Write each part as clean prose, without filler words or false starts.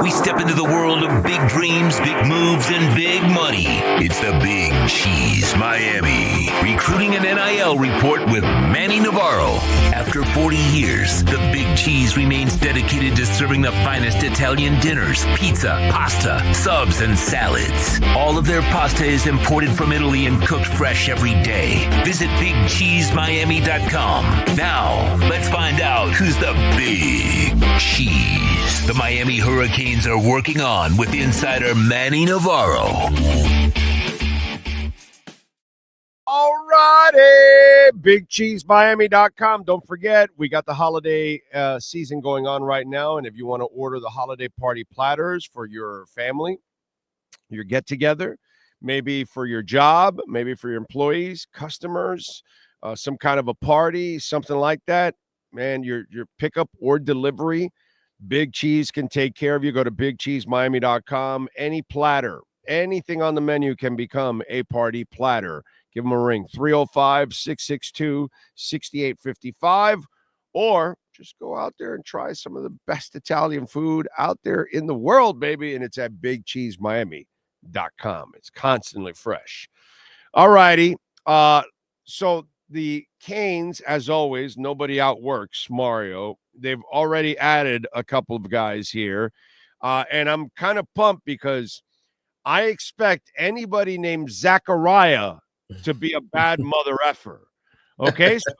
We step into the world of big dreams, big moves, and big money. It's the Big Cheese Miami Recruiting and NIL Report with Manny Navarro. After 40 years, the Big Cheese remains dedicated to serving the finest Italian dinners, pizza, pasta, subs, and salads. All of their pasta is imported from Italy and cooked fresh every day. Visit BigCheeseMiami.com. Now, let's find out who's the Big Cheese the Miami Hurricanes are working on with insider Manny Navarro. All righty, BigCheeseMiami.com. Don't forget, we got the holiday season going on right now, and if you want to order the holiday party platters for your family, your get-together, maybe for your job, maybe for your employees, customers, some kind of a party, something like that, man, your pickup or delivery, Big Cheese can take care of you. Go to BigCheeseMiami.com. Any platter, anything on the menu can become a party platter. Give them a ring, 305-662-6855, or just go out there and try some of the best Italian food out there in the world, baby, and it's at BigCheeseMiami.com. It's constantly fresh. All righty. So the Canes, as always, nobody outworks Mario. They've already added a couple of guys here, and I'm kind of pumped because I expect anybody named Zachariah to be a bad mother effer. Okay, so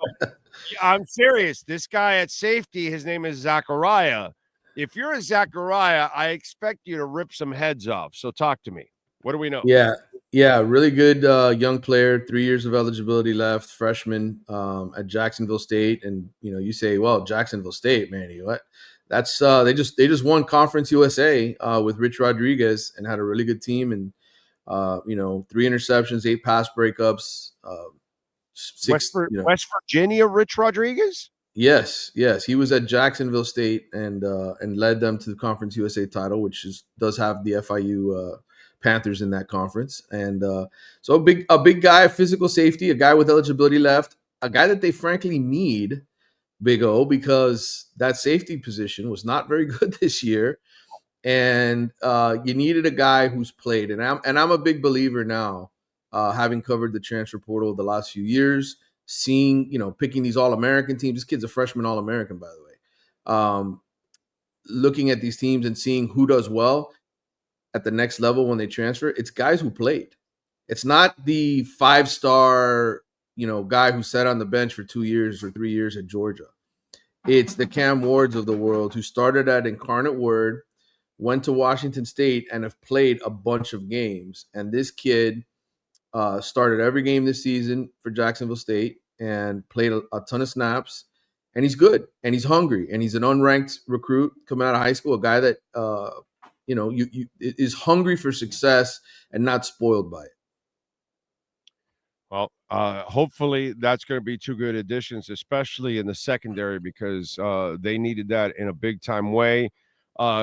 I'm serious. This guy at safety, his name is Zachariah. If you're a Zachariah, I expect you to rip some heads off. So talk to me. What do we know? Yeah, really good young player, 3 years of eligibility left, freshman at Jacksonville State. And you say, well, Jacksonville State, man, what? That's they just won Conference USA with Rich Rodriguez and had a really good team. And 3 interceptions, 8 pass breakups, 6. West Virginia, Rich Rodriguez. Yes, he was at Jacksonville State and led them to the Conference USA title, which does have the FIU Panthers in that conference. And so a big guy, physical safety, a guy with eligibility left, a guy that they frankly need, Big O, because that safety position was not very good this year. And you needed a guy who's played. And I'm a big believer now, having covered the transfer portal the last few years, seeing, picking these All-American teams. This kid's a freshman All-American, by the way. Looking at these teams and seeing who does well at the next level when they transfer, it's guys who played. It's not the 5-star, guy who sat on the bench for 2 years or 3 years at Georgia. It's the Cam Wards of the world who started at Incarnate Word, went to Washington State, and have played a bunch of games. And this kid started every game this season for Jacksonville State and played a ton of snaps. And he's good, and he's hungry, and he's an unranked recruit coming out of high school, a guy that you is hungry for success and not spoiled by it. Well, hopefully that's going to be 2 good additions, especially in the secondary, because they needed that in a big time way.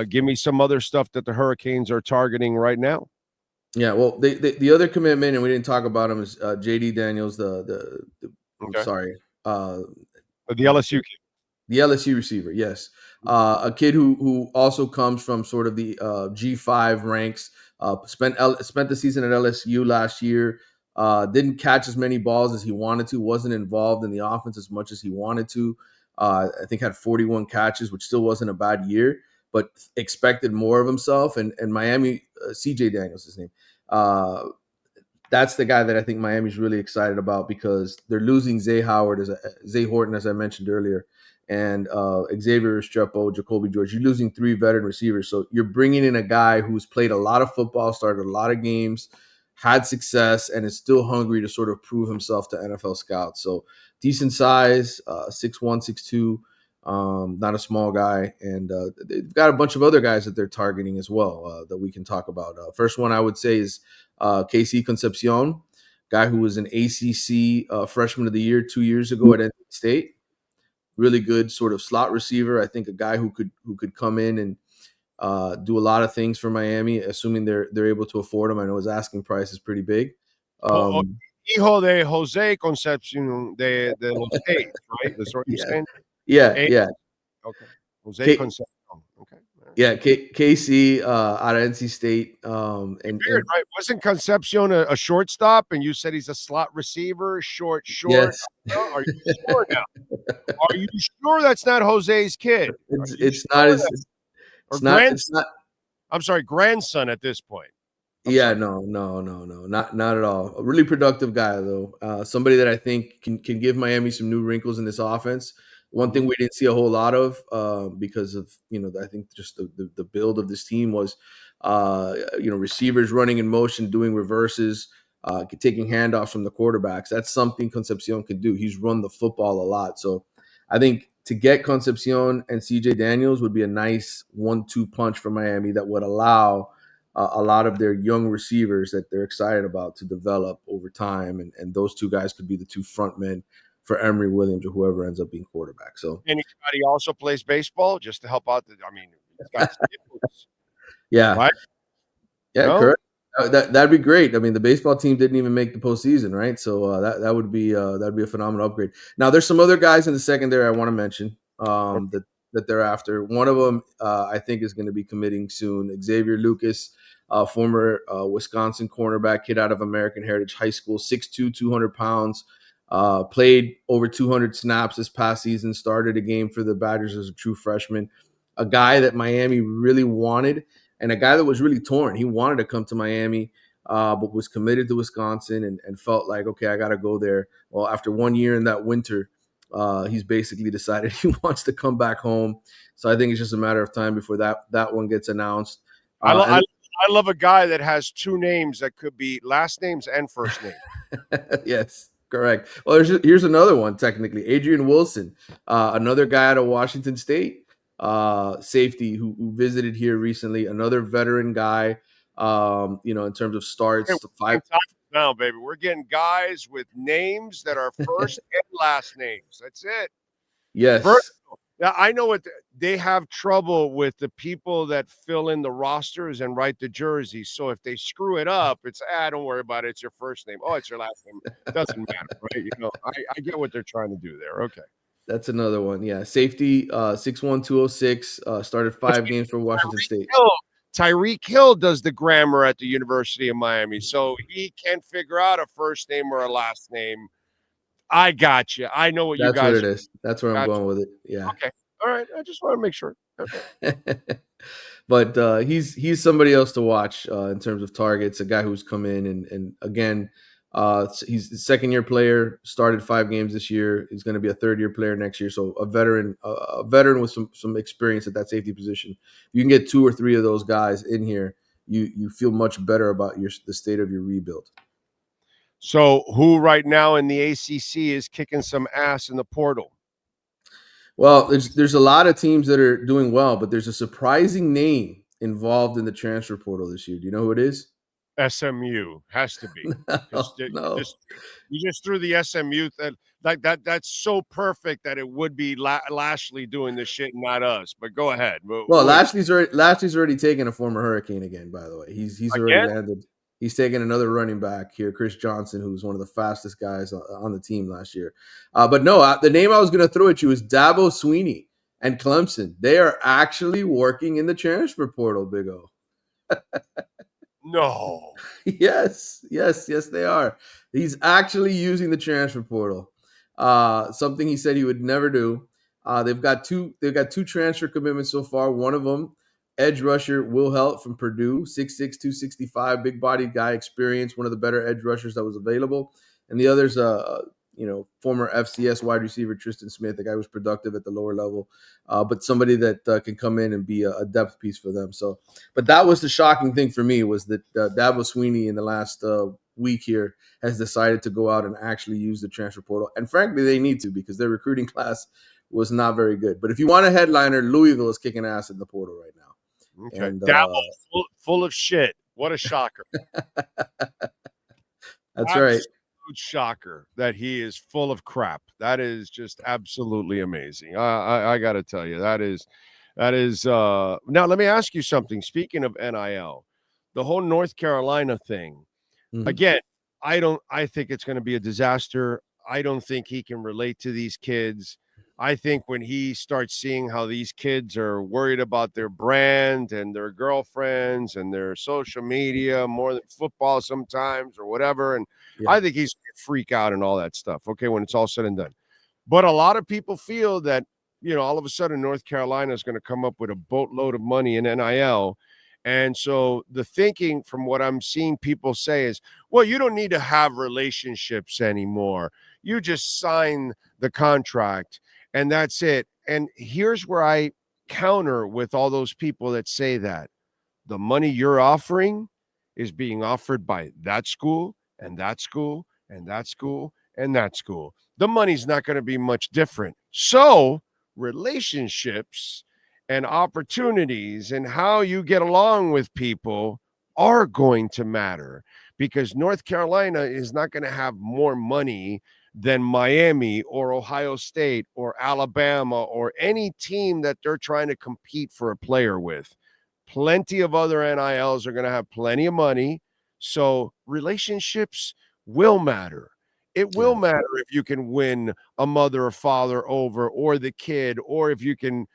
Give me some other stuff that the Hurricanes are targeting right now. Yeah, well, the other commitment, and we didn't talk about him, is J.D. Daniels, the LSU kid. The LSU receiver, yes. A kid who also comes from sort of the G5 ranks, spent the season at LSU last year, didn't catch as many balls as he wanted to, wasn't involved in the offense as much as he wanted to. I think had 41 catches, which still wasn't a bad year, but expected more of himself. And Miami, C.J. Daniels, his name, that's the guy that I think Miami's really excited about, because they're losing Zay Horton, as I mentioned earlier, and Xavier Restrepo, Jacoby George. You're losing 3 veteran receivers. So you're bringing in a guy who's played a lot of football, started a lot of games, had success, and is still hungry to sort of prove himself to NFL scouts. So decent size, 6'1", 6'2", not a small guy. And they've got a bunch of other guys that they're targeting as well that we can talk about. First one I would say is KC Concepcion, guy who was an ACC freshman of the year 2 years ago at NC State. Really good sort of slot receiver. I think a guy who could come in and do a lot of things for Miami, assuming they're able to afford him. I know his asking price is pretty big. Hijo de Jose Concepcion de los States, right? That's what you're saying? Yeah. Okay. Jose Concepcion. Okay. Yeah, KC out of NC State. Weird, right? Wasn't Concepcion a shortstop, and you said he's a slot receiver, short? Yes, Are you sure now? Are you sure that's not Jose's kid? Are you it's not sure as or it's not. I'm sorry, grandson at this point. I'm Yeah, sorry. no, not at all. A really productive guy though. Somebody that I think can give Miami some new wrinkles in this offense. One thing Mhm. we didn't see a whole lot of because of I think just the build of this team was receivers running in motion, doing reverses, taking handoffs from the quarterbacks. That's something Concepcion can do. He's run the football a lot, so I think to get Concepcion and CJ Daniels would be a nice 1-2 punch for Miami that would allow a lot of their young receivers that they're excited about to develop over time. And those two guys could be the two front men for Emory Williams or whoever ends up being quarterback. So, Anybody also plays baseball just to help out. He's got skills, yeah. right? Yeah, No, correct. That'd be great. I mean, the baseball team didn't even make the postseason, right? So that would be that'd be a phenomenal upgrade. Now, there's some other guys in the secondary I want to mention that they're after. One of them I think is going to be committing soon. Xavier Lucas, former Wisconsin cornerback, kid out of American Heritage High School, 6'2", 200 pounds. Played over 200 snaps this past season. Started a game for the Badgers as a true freshman. A guy that Miami really wanted. And a guy that was really torn. He wanted to come to Miami, but was committed to Wisconsin and felt like, okay, I got to go there. Well, after 1 year in that winter, he's basically decided he wants to come back home. So I think it's just a matter of time before that one gets announced. I love a guy that has two names that could be last names and first name. Yes, correct. Well, here's another one, technically. Adrian Wilson, another guy out of Washington State, safety who visited here recently, another veteran guy, in terms of Hey, starts. we're getting now, baby. We're getting guys with names that are first and last names. That's it. Yes. Vertical. Now, I know what they have trouble with the people that fill in the rosters and write the jerseys. So if they screw it up, it's don't worry about it. It's your first name. Oh, it's your last name. Doesn't matter, right? I get what they're trying to do there. Okay. That's another one. Yeah. Safety, 6'1", 206, started 5 games for Washington State. Tyreek Hill does the grammar at the University of Miami, so he can't figure out a first name or a last name. I got you. I know what you That's what guys it is. That's where I'm going with it. Yeah. Okay. All right. I just want to make sure. But he's somebody else to watch in terms of targets. A guy who's come in and again, he's a second-year player. Started 5 games this year. He's going to be a third-year player next year. So a veteran with some experience at that safety position. You can get 2 or 3 of those guys in here. You feel much better about the state of your rebuild. So who right now in the ACC is kicking some ass in the portal? Well, there's a lot of teams that are doing well, but there's a surprising name involved in the transfer portal this year. Do you know who it is? SMU has to be. No. You just threw the SMU that's so perfect that it would be Lashley doing this shit, not us. But go ahead. Well, Lashley's already taken a former Hurricane again. By the way, he's already Again? landed. He's taken another running back here, Chris Johnson, who was one of the fastest guys on the team last year. But no, the name I was going to throw at you is Dabo Sweeney and Clemson. They are actually working in the transfer portal, Big O. No. Yes, they are. He's actually using the transfer portal. Something he said he would never do. They've got two transfer commitments so far. One of them, edge rusher Will Helt from Purdue, 6'6", 265, big body guy, experience, one of the better edge rushers that was available. And the other's former FCS wide receiver Tristan Smith, the guy who was productive at the lower level, but somebody that can come in and be a depth piece for them. So, but that was the shocking thing for me, was that Dabo Sweeney in the last week here has decided to go out and actually use the transfer portal. And frankly, they need to, because their recruiting class was not very good. But if you want a headliner, Louisville is kicking ass in the portal right now. Okay. And Dabo full of shit. What a shocker. That's right. Shocker that he is full of crap. That is just absolutely amazing. I got to tell you, that is now let me ask you something. Speaking of NIL, the whole North Carolina thing, again, I think it's going to be a disaster. I don't think he can relate to these kids. I think when he starts seeing how these kids are worried about their brand and their girlfriends and their social media more than football sometimes or whatever, and Yeah. I think he's going to freak out and all that stuff. Okay, when it's all said and done. But a lot of people feel that, all of a sudden North Carolina is going to come up with a boatload of money in NIL. And so the thinking from what I'm seeing people say is, well, you don't need to have relationships anymore. You just sign the contract and that's it. And here's where I counter with all those people that say that the money you're offering is being offered by that school and that school and that school and that school. The money's not going to be much different. So, relationships and opportunities and how you get along with people are going to matter because North Carolina is not going to have more money than Miami or Ohio State or Alabama or any team that they're trying to compete for a player with. Plenty of other NILs are going to have plenty of money. So relationships will matter. It will Yeah. matter if you can win a mother or father over or the kid, or if you can,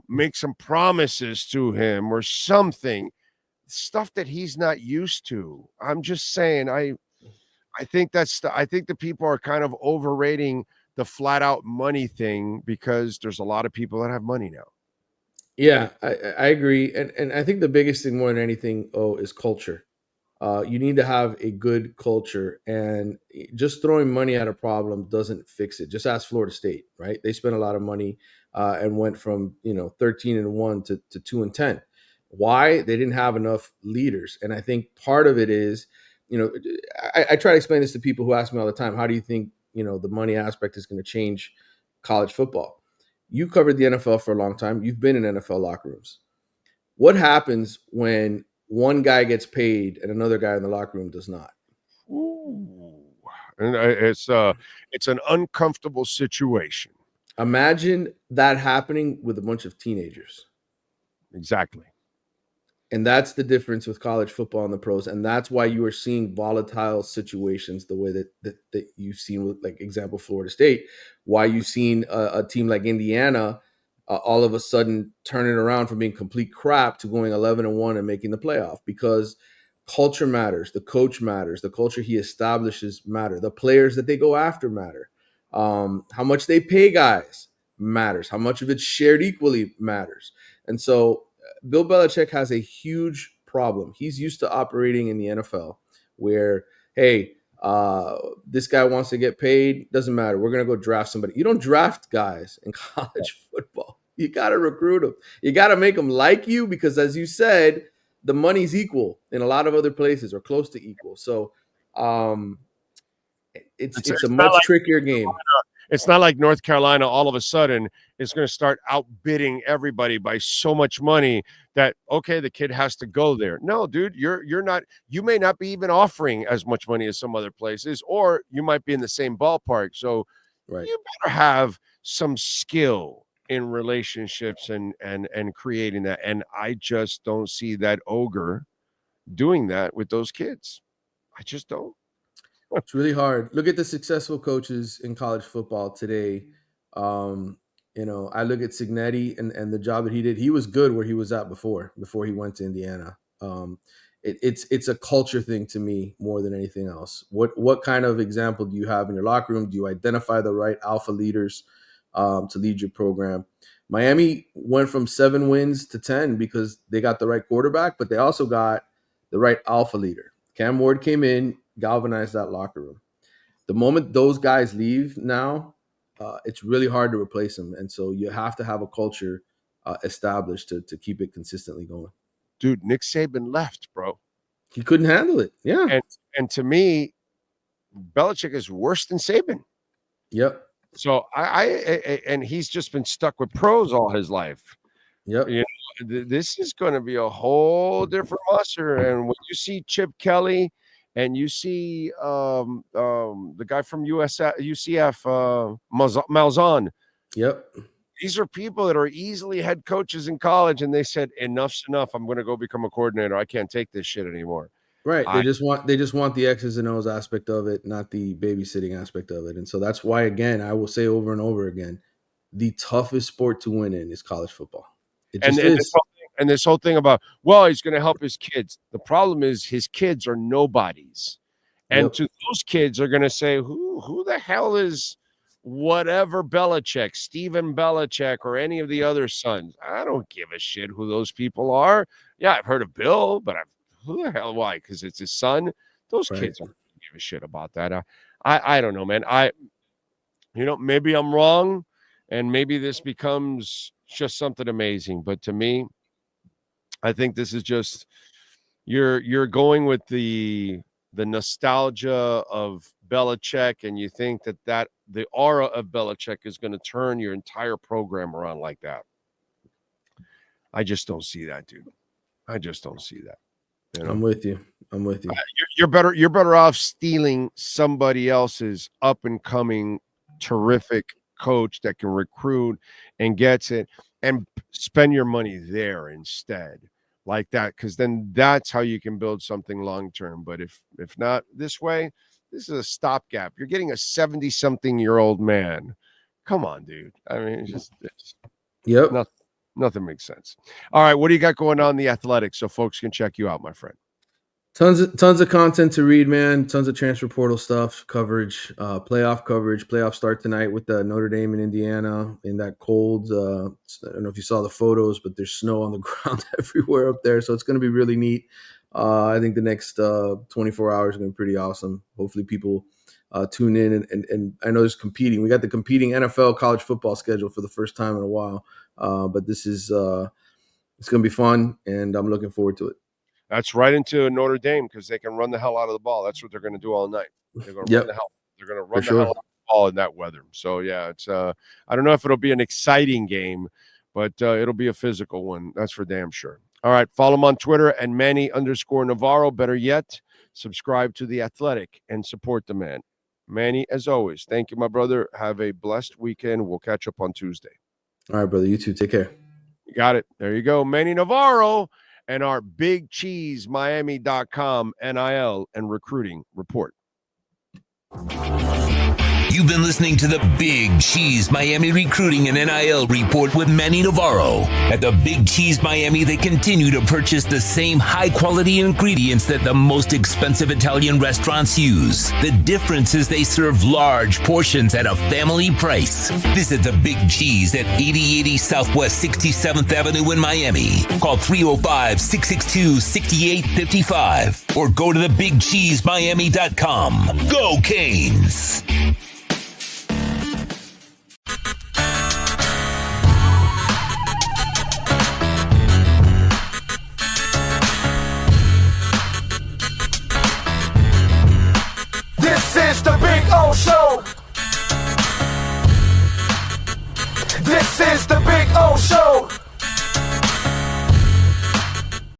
make some promises to him or something, stuff that he's not used to. I'm just saying, I think I think the people are kind of overrating the flat out money thing because there's a lot of people that have money now. Yeah, I agree. And I think the biggest thing more than anything, is culture. You need to have a good culture, and just throwing money at a problem doesn't fix it. Just ask Florida State, right? They spent a lot of money and went from 13-1 to 2-10. Why? They didn't have enough leaders, and I think part of it is, I try to explain this to people who ask me all the time. How do you think the money aspect is going to change college football? You covered the NFL for a long time. You've been in NFL locker rooms. What happens when one guy gets paid and another guy in the locker room does not? Ooh. And it's an uncomfortable situation. Imagine that happening with a bunch of teenagers. Exactly. And that's the difference with college football and the pros. And that's why you are seeing volatile situations the way that you've seen with, like, example, Florida State, why you've seen a team like Indiana all of a sudden turning around from being complete crap to going 11-1 and making the playoff, because culture matters. The coach matters. The culture he establishes matter. The players that they go after matter. How much they pay guys matters. How much of it's shared equally matters. And so Bill Belichick has a huge problem. He's used to operating in the NFL where, hey, this guy wants to get paid. Doesn't matter. We're going to go draft somebody. You don't draft guys in college football. You got to recruit them. You got to make them like you because, as you said, the money's equal in a lot of other places or close to equal. So it's a It's not much like trickier game. it's not like North Carolina all of a sudden is going to start outbidding everybody by so much money that, okay, the kid has to go there. No, dude, you're not. You may not be even offering as much money as some other places, or you might be in the same ballpark. So Right. you better have some skill in relationships and creating that. And I just don't see that ogre doing that with those kids. I just don't. It's really hard. Look at the successful coaches in college football today. Um, I look at Signetti and the job that he did. He was good where he was at before he went to Indiana. It's a culture thing to me more than anything else. What kind of example do you have in your locker room? Do you identify the right alpha leaders to lead your program? Miami went from 7 wins to 10 because they got the right quarterback, but they also got the right alpha leader. Cam Ward came in, galvanized that locker room. The moment those guys leave now, it's really hard to replace them. And so you have to have a culture established to keep it consistently going. Dude, Nick Saban left, bro. He couldn't handle it. Yeah. And to me, Belichick is worse than Saban. Yep. So and he's just been stuck with pros all his life. Yep. You know, this is going to be a whole different monster. And when you see Chip Kelly and you see the guy from UCF, Malzahn, Yep. these are people that are easily head coaches in college, and they said, "Enough's enough. I'm going to go become a coordinator. I can't take this shit anymore." Right. I They just want the X's and O's aspect of it, not the babysitting aspect of it. And so that's why, again, I will say over and over again, the toughest sport to win in is college football. It And, just and, is. this whole thing, and this whole thing about, well, he's going to help his kids. The problem is his kids are nobodies. And Yep. to those kids are going to say, who the hell is whatever Belichick, Steven Belichick, or any of the other sons? I don't give a shit who those people are. Yeah, I've heard of Bill, but who the hell? Why? Because it's his son. Those Right. kids don't give a shit about that. I don't know, man. Maybe I'm wrong, and maybe this becomes just something amazing. But to me, I think this is just you're going with the nostalgia of Belichick, and you think that the aura of Belichick is going to turn your entire program around like that. I just don't see that, dude. I just don't see that. You know? I'm with you. You're better off stealing somebody else's up and coming terrific coach that can recruit and gets it, and spend your money there instead, like that, because then that's how you can build something long term. But if not this way, this is a stopgap. You're getting a 70-something-year-old man. Come on, dude. I mean, it's Yep. nothing makes sense. All right, what do you got going on in the Athletics so folks can check you out, my friend? Tons of content to read, man. Tons of transfer portal stuff, coverage, playoff coverage. Playoffs start tonight with Notre Dame and Indiana in that cold. I don't know if you saw the photos, but there's snow on the ground everywhere up there, so it's going to be really neat. I think the next 24 hours are going to be pretty awesome. Hopefully, people tune in, and I know there's competing. We got the competing NFL college football schedule for the first time in a while, but this is it's going to be fun, and I'm looking forward to it. That's right into Notre Dame, because they can run the hell out of the ball. That's what they're going to do all night. They're going to run the hell. They're going to run the hell out of the ball in that weather. So yeah, it's I don't know if it'll be an exciting game, but it'll be a physical one. That's for damn sure. All right, follow him on Twitter and Manny_Navarro. Better yet, subscribe to The Athletic and support the man. Manny, as always, thank you, my brother. Have a blessed weekend. We'll catch up on Tuesday. All right, brother. You too. Take care. You got it. There you go. Manny Navarro and our Big Cheese Miami.com NIL and recruiting report. You've been listening to the Big Cheese Miami Recruiting and NIL Report with Manny Navarro. At the Big Cheese Miami, they continue to purchase the same high-quality ingredients that the most expensive Italian restaurants use. The difference is they serve large portions at a family price. Visit the Big Cheese at 8080 Southwest 67th Avenue in Miami. Call 305-662-6855 or go to thebigcheesemiami.com. Go Canes! This is the Big O Show.